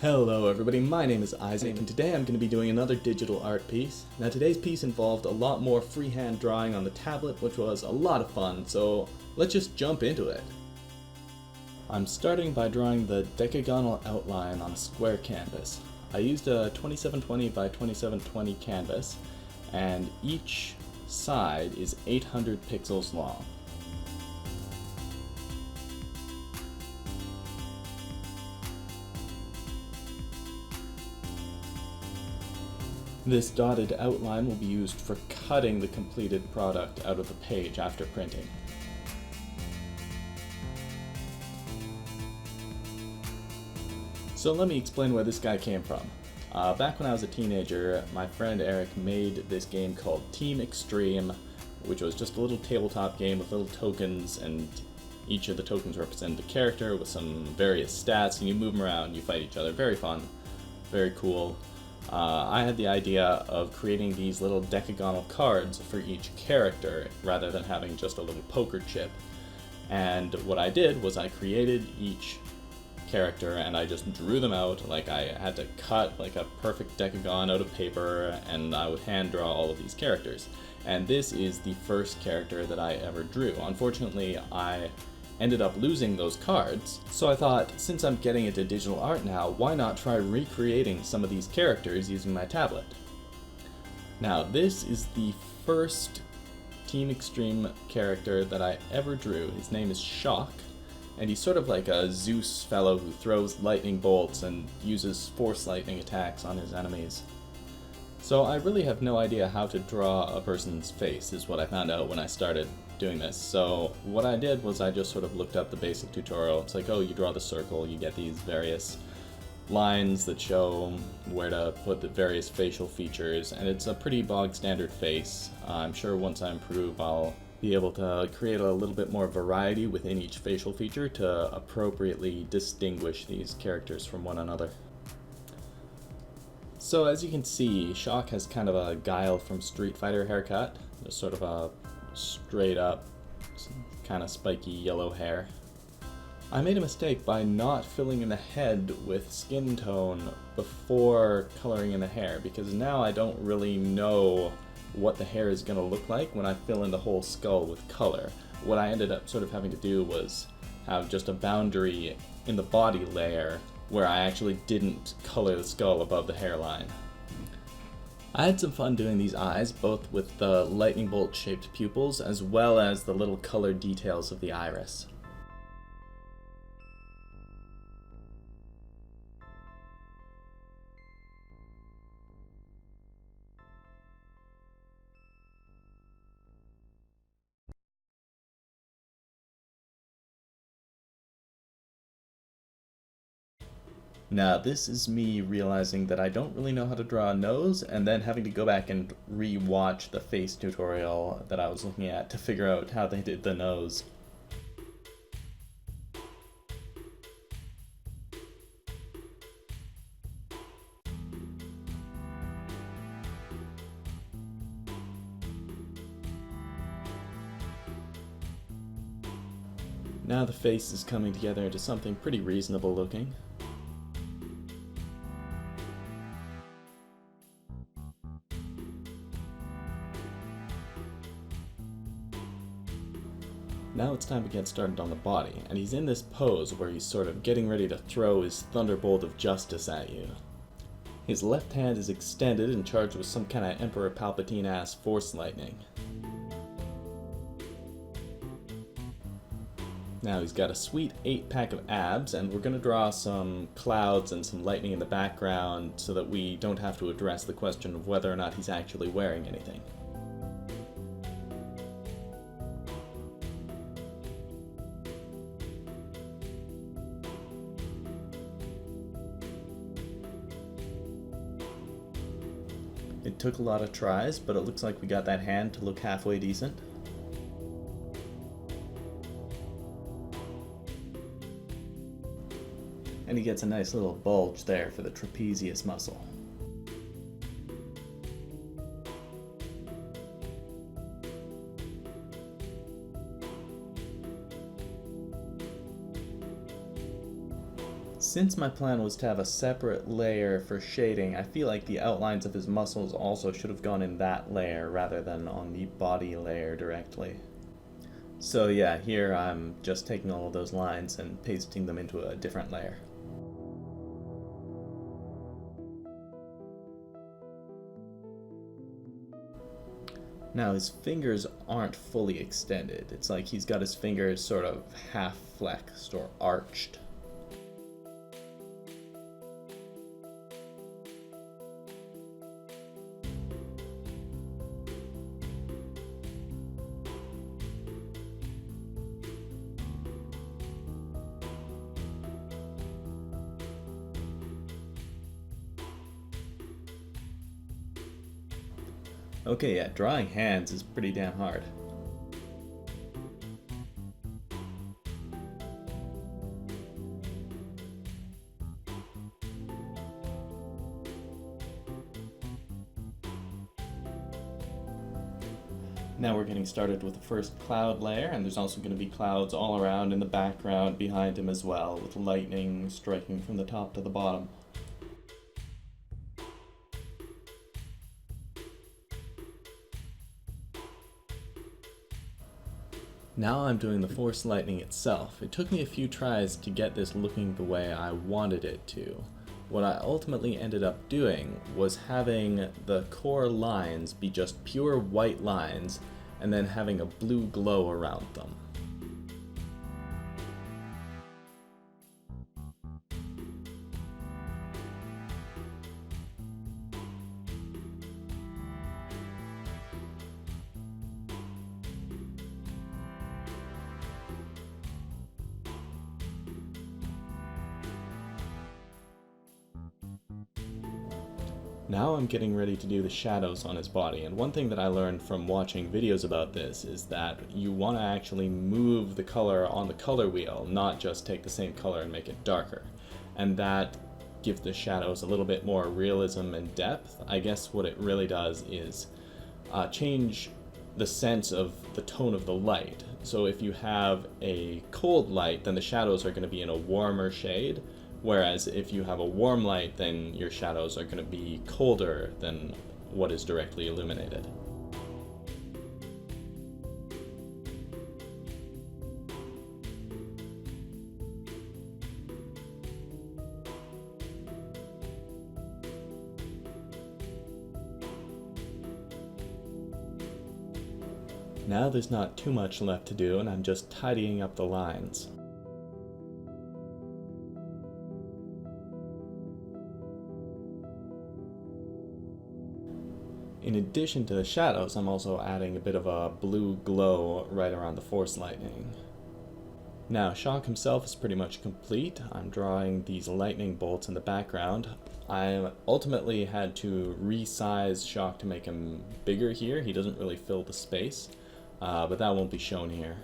Hello everybody, my name is Isaac and today I'm going to be doing another digital art piece. Now today's piece involved a lot more freehand drawing on the tablet, which was a lot of fun, so let's just jump into it. I'm starting by drawing the decagonal outline on a square canvas. I used a 2720 by 2720 canvas, and each side is 800 pixels long. This dotted outline will be used for cutting the completed product out of the page after printing. So let me explain where this guy came from. Back when I was a teenager, my friend Eric made this game called Team Extreme, which was just a little tabletop game with little tokens, and each of the tokens represented a character with some various stats, and you move them around, you fight each other. Very fun, very cool. I had the idea of creating these little decagonal cards for each character rather than having just a little poker chip. And what I did was I created each character and I just drew them out. Like, I had to cut like a perfect decagon out of paper and I would hand draw all of these characters. And this is the first character that I ever drew. Unfortunately, I ended up losing those cards, so I thought, since I'm getting into digital art now, why not try recreating some of these characters using my tablet? Now, this is the first Team Extreme character that I ever drew. His name is Shock, and he's sort of like a Zeus fellow who throws lightning bolts and uses force lightning attacks on his enemies. So I really have no idea how to draw a person's face, is what I found out when I started doing this. So what I did was I just sort of looked up the basic tutorial. It's like, oh, you draw the circle, you get these various lines that show where to put the various facial features, and it's a pretty bog standard face. I'm sure once I improve I'll be able to create a little bit more variety within each facial feature to appropriately distinguish these characters from one another. So as you can see, Shock has kind of a Guile from Street Fighter haircut, just sort of a straight up, kind of spiky yellow hair. I made a mistake by not filling in the head with skin tone before coloring in the hair, because now I don't really know what the hair is going to look like when I fill in the whole skull with color. What I ended up sort of having to do was have just a boundary in the body layer where I actually didn't color the skull above the hairline. I had some fun doing these eyes, both with the lightning bolt shaped pupils as well as the little colored details of the iris. Now this is me realizing that I don't really know how to draw a nose, and then having to go back and re-watch the face tutorial that I was looking at to figure out how they did the nose. Now the face is coming together into something pretty reasonable looking. Now it's time to get started on the body, and he's in this pose where he's sort of getting ready to throw his thunderbolt of justice at you. His left hand is extended and charged with some kind of Emperor Palpatine-ass force lightning. Now he's got a sweet 8-pack of abs, and we're going to draw some clouds and some lightning in the background so that we don't have to address the question of whether or not he's actually wearing anything. It took a lot of tries, but it looks like we got that hand to look halfway decent. And he gets a nice little bulge there for the trapezius muscle. Since my plan was to have a separate layer for shading, I feel like the outlines of his muscles also should have gone in that layer rather than on the body layer directly. So yeah, here I'm just taking all of those lines and pasting them into a different layer. Now his fingers aren't fully extended. It's like he's got his fingers sort of half flexed or arched. Okay, yeah, drawing hands is pretty damn hard. Now we're getting started with the first cloud layer, and there's also going to be clouds all around in the background behind him as well, with lightning striking from the top to the bottom. Now I'm doing the force lightning itself. It took me a few tries to get this looking the way I wanted it to. What I ultimately ended up doing was having the core lines be just pure white lines and then having a blue glow around them. Now I'm getting ready to do the shadows on his body, and one thing that I learned from watching videos about this is that you want to actually move the color on the color wheel, not just take the same color and make it darker. And that gives the shadows a little bit more realism and depth. I guess what it really does is change the sense of the tone of the light. So if you have a cold light, then the shadows are going to be in a warmer shade. Whereas if you have a warm light, then your shadows are going to be colder than what is directly illuminated. Now there's not too much left to do, and I'm just tidying up the lines. In addition to the shadows, I'm also adding a bit of a blue glow right around the force lightning. Now, Shock himself is pretty much complete. I'm drawing these lightning bolts in the background. I ultimately had to resize Shock to make him bigger here. He doesn't really fill the space, but that won't be shown here.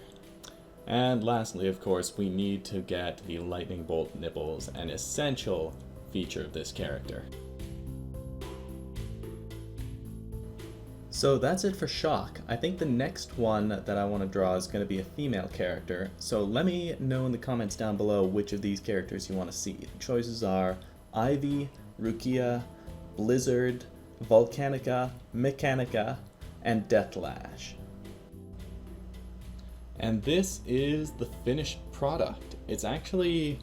And lastly, of course, we need to get the lightning bolt nipples, an essential feature of this character. So that's it for Shock. I think the next one that I want to draw is going to be a female character. So let me know in the comments down below which of these characters you want to see. The choices are Ivy, Rukia, Blizzard, Volcanica, Mechanica, and Deathlash. And this is the finished product. It's actually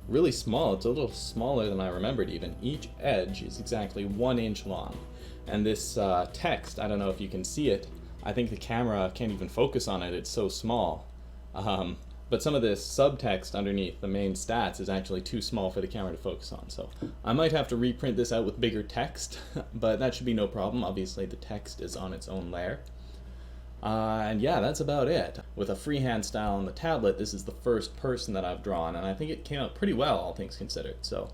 really small. It's a little smaller than I remembered even. Each edge is exactly 1 inch long. And this text, I don't know if you can see it. I think the camera can't even focus on it. It's so small. But some of this subtext underneath the main stats is actually too small for the camera to focus on. So I might have to reprint this out with bigger text, but that should be no problem. Obviously the text is on its own layer. And yeah, that's about it. With a freehand style on the tablet, this is the first person that I've drawn, and I think it came out pretty well, all things considered. So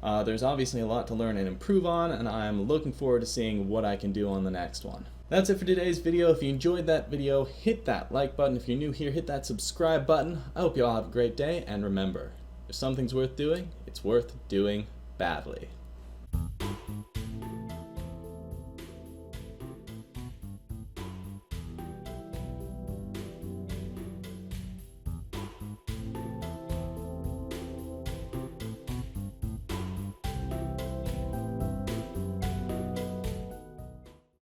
there's obviously a lot to learn and improve on, and I'm looking forward to seeing what I can do on the next one. That's it for today's video. If you enjoyed that video, hit that like button. If you're new here, hit that subscribe button. I hope you all have a great day, and remember, if something's worth doing, it's worth doing badly.